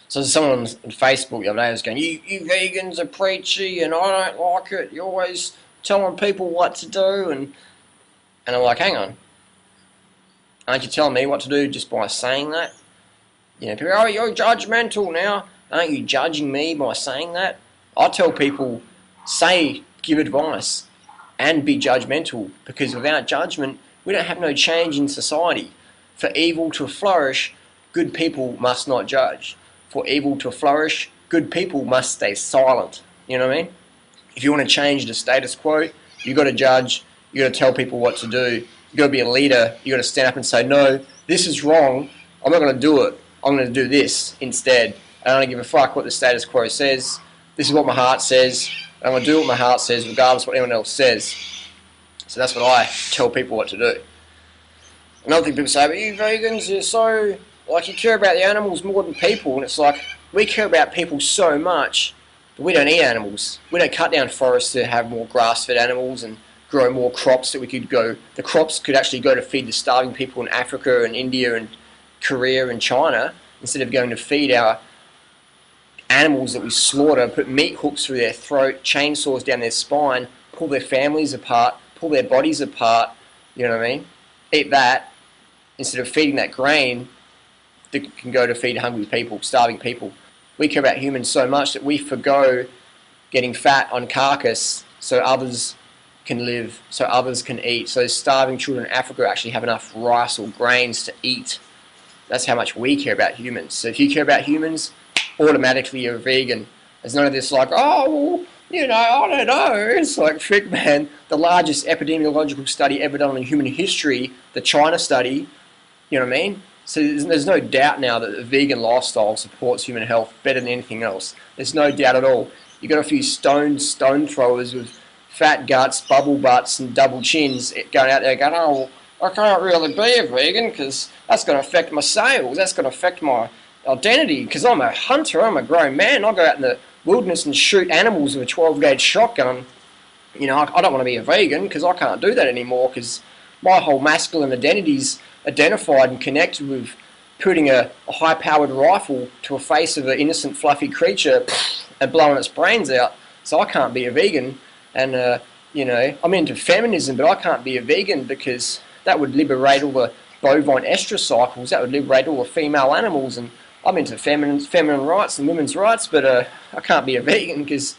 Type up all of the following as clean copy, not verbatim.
So there's someone on Facebook the other day was going, you vegans are preachy and I don't like it. You're always telling people what to do. And I'm like, hang on. Aren't you telling me what to do just by saying that? You know, people go, oh, you're judgmental now. Aren't you judging me by saying that? I tell people, give advice and be judgmental, because without judgment, we don't have no change in society. For evil to flourish, good people must not judge. For evil to flourish, good people must stay silent. You know what I mean? If you want to change the status quo, you've got to judge, you've got to tell people what to do, you've got to be a leader, you've got to stand up and say, no, this is wrong, I'm not going to do it, I'm going to do this instead. I don't give a fuck what the status quo says, this is what my heart says, I'm going to do what my heart says regardless of what anyone else says. So that's what I tell people what to do. Another thing people say, but you vegans, you're so, like, you care about the animals more than people, and it's like, we care about people so much, but we don't eat animals. We don't cut down forests to have more grass-fed animals and grow more crops that we could go, the crops could actually go to feed the starving people in Africa and India and Korea and China, instead of going to feed our animals that we slaughter, put meat hooks through their throat, chainsaws down their spine, pull their families apart, pull their bodies apart, you know what I mean? Eat that, instead of feeding that grain that can go to feed hungry people, starving people. We care about humans so much that we forgo getting fat on carcass so others can live, so others can eat, so starving children in Africa actually have enough rice or grains to eat. That's how much we care about humans. So if you care about humans, automatically you're a vegan. There's none of this like, oh, you know, I don't know. It's like, frick, man, the largest epidemiological study ever done in human history, the China study, you know what I mean? So there's no doubt now that the vegan lifestyle supports human health better than anything else. There's no doubt at all. You've got a few stone throwers with fat guts, bubble butts, and double chins going out there going, oh, I can't really be a vegan because that's going to affect my sales, that's going to affect my identity, because I'm a hunter, I'm a grown man, I go out in the wilderness and shoot animals with a 12-gauge shotgun. You know, I don't want to be a vegan because I can't do that anymore, because my whole masculine identity's identified and connected with putting a high-powered rifle to a face of an innocent, fluffy creature and blowing its brains out. So I can't be a vegan. And, you know, I'm into feminism, but I can't be a vegan because that would liberate all the bovine estrus cycles, that would liberate all the female animals, and I'm into feminine rights and women's rights, but I can't be a vegan because,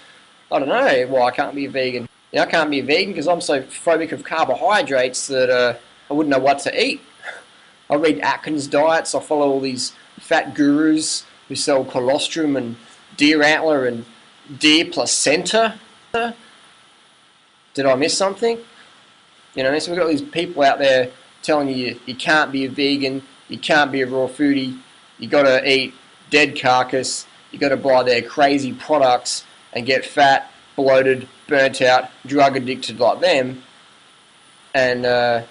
I don't know why I can't be a vegan. You know, I can't be a vegan because I'm so phobic of carbohydrates that I wouldn't know what to eat. I read Atkins diets, I follow all these fat gurus who sell colostrum and deer antler and deer placenta. Did I miss something? You know, so we've got these people out there telling you you can't be a vegan, you can't be a raw foodie, you got to eat dead carcass, you got to buy their crazy products and get fat, bloated, burnt out, drug addicted like them, and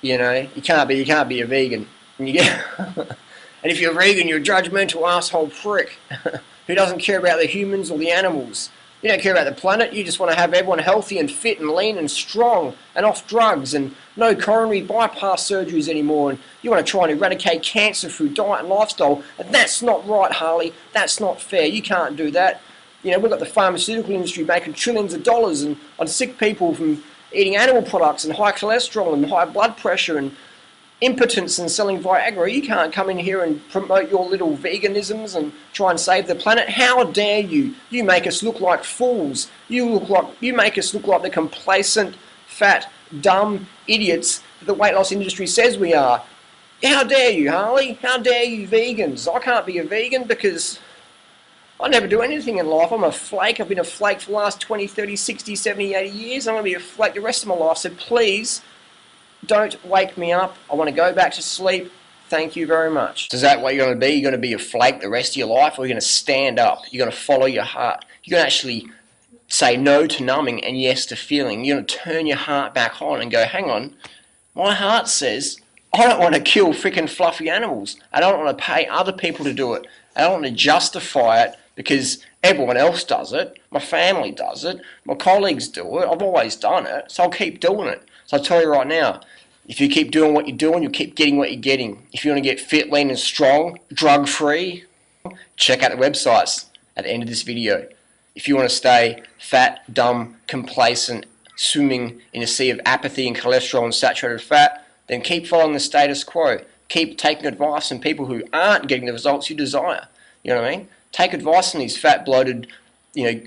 you know, you can't be a vegan. And you get and if you're a vegan, you're a judgmental asshole prick who doesn't care about the humans or the animals. You don't care about the planet, you just want to have everyone healthy and fit and lean and strong and off drugs and no coronary bypass surgeries anymore, and you want to try and eradicate cancer through diet and lifestyle, and that's not right, Harley, that's not fair, you can't do that. You know, we've got the pharmaceutical industry making trillions of dollars on sick people from eating animal products and high cholesterol and high blood pressure and impotence and selling Viagra. You can't come in here and promote your little veganisms and try and save the planet. How dare you? You make us look like fools. You make us look like the complacent, fat, dumb idiots that the weight loss industry says we are. How dare you, Harley? How dare you vegans? I can't be a vegan because I never do anything in life. I'm a flake. I've been a flake for the last 20, 30, 60, 70, 80 years. I'm going to be a flake the rest of my life. So please, don't wake me up. I want to go back to sleep. Thank you very much. So is that what you're going to be? You're going to be a flake the rest of your life, or you're going to stand up? You're going to follow your heart? You're going to actually say no to numbing and yes to feeling? You're going to turn your heart back on and go, hang on, my heart says I don't want to kill freaking fluffy animals. I don't want to pay other people to do it. I don't want to justify it because everyone else does it. My family does it. My colleagues do it. I've always done it, so I'll keep doing it. So I'll tell you right now, if you keep doing what you're doing, you'll keep getting what you're getting. If you want to get fit, lean and strong, drug-free, check out the websites at the end of this video. If you want to stay fat, dumb, complacent, swimming in a sea of apathy and cholesterol and saturated fat, then keep following the status quo. Keep taking advice from people who aren't getting the results you desire. You know what I mean? Take advice from these fat, bloated,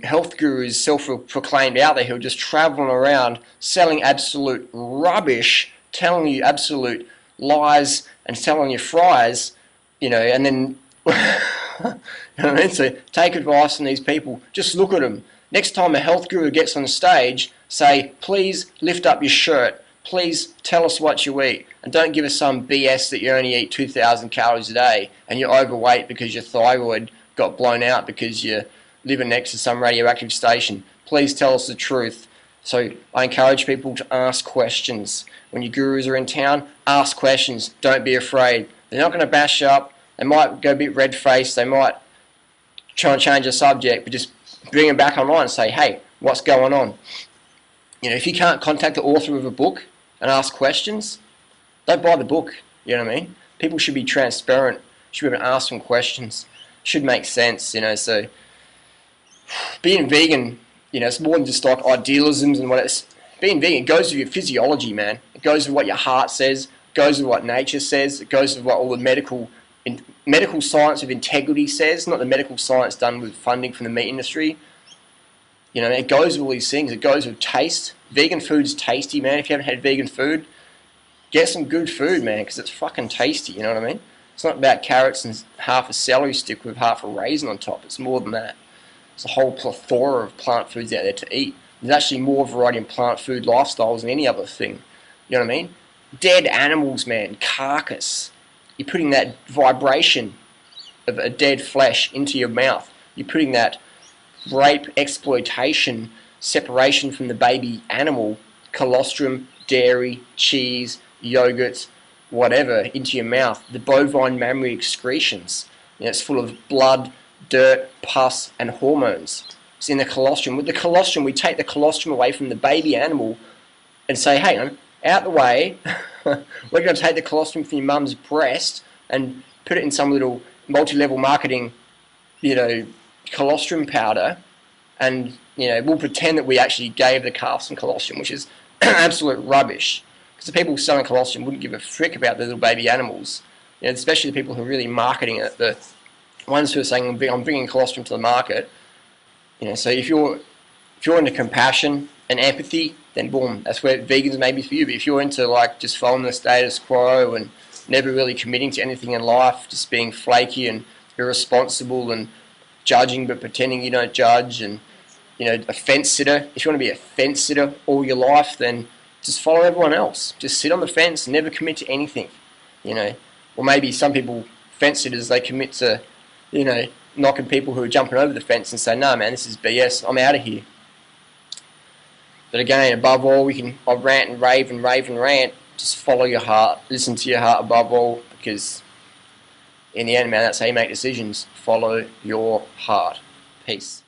health gurus, self-proclaimed out there who are just traveling around selling absolute rubbish, telling you absolute lies and selling you fries, and then, you know what I mean? So take advice from these people. Just look at them. Next time a health guru gets on the stage, say, please lift up your shirt. Please tell us what you eat. And don't give us some BS that you only eat 2,000 calories a day and you're overweight because your thyroid got blown out because you're living next to some radioactive station. Please tell us the truth. So I encourage people to ask questions. When your gurus are in town, ask questions. Don't be afraid. They're not going to bash you up. They might go a bit red-faced. They might try and change the subject, but just bring them back online and say, hey, what's going on? If you can't contact the author of a book and ask questions, don't buy the book. You know what I mean? People should be transparent. Should be able to ask them questions. Should make sense, so being vegan, it's more than just like idealisms and what it's. Being vegan, it goes with your physiology, man. It goes with what your heart says. It goes with what nature says. It goes with what all the medical science of integrity says, not the medical science done with funding from the meat industry. It goes with all these things. It goes with taste. Vegan food's tasty, man. If you haven't had vegan food, get some good food, man, because it's fucking tasty, you know what I mean? It's not about carrots and half a celery stick with half a raisin on top. It's more than that. There's a whole plethora of plant foods out there to eat. There's actually more variety in plant food lifestyles than any other thing. You know what I mean? Dead animals, man. Carcass. You're putting that vibration of a dead flesh into your mouth. You're putting that rape, exploitation, separation from the baby animal, colostrum, dairy, cheese, yogurts, whatever, into your mouth. The bovine mammary excretions. It's full of blood, dirt, pus, and hormones. It's in the colostrum. With the colostrum, we take the colostrum away from the baby animal and say, hey, out the way, we're going to take the colostrum from your mum's breast and put it in some little multi-level marketing, colostrum powder, and, we'll pretend that we actually gave the calf some colostrum, which is absolute rubbish. Because the people selling colostrum wouldn't give a frick about the little baby animals. Especially the people who are really marketing it, the ones who are saying, I'm bringing colostrum to the market. So if you're into compassion and empathy, then boom, that's where vegans may be for you. But if you're into just following the status quo and never really committing to anything in life, just being flaky and irresponsible and judging but pretending you don't judge, and a fence sitter, if you want to be a fence sitter all your life, then just follow everyone else. Just sit on the fence and never commit to anything. Or maybe some people, fence sitters, they commit to, knocking people who are jumping over the fence and say, no, man, this is BS, I'm out of here. But again, above all, I'll rant and rave and rant. Just follow your heart. Listen to your heart above all, because in the end, man, that's how you make decisions. Follow your heart. Peace.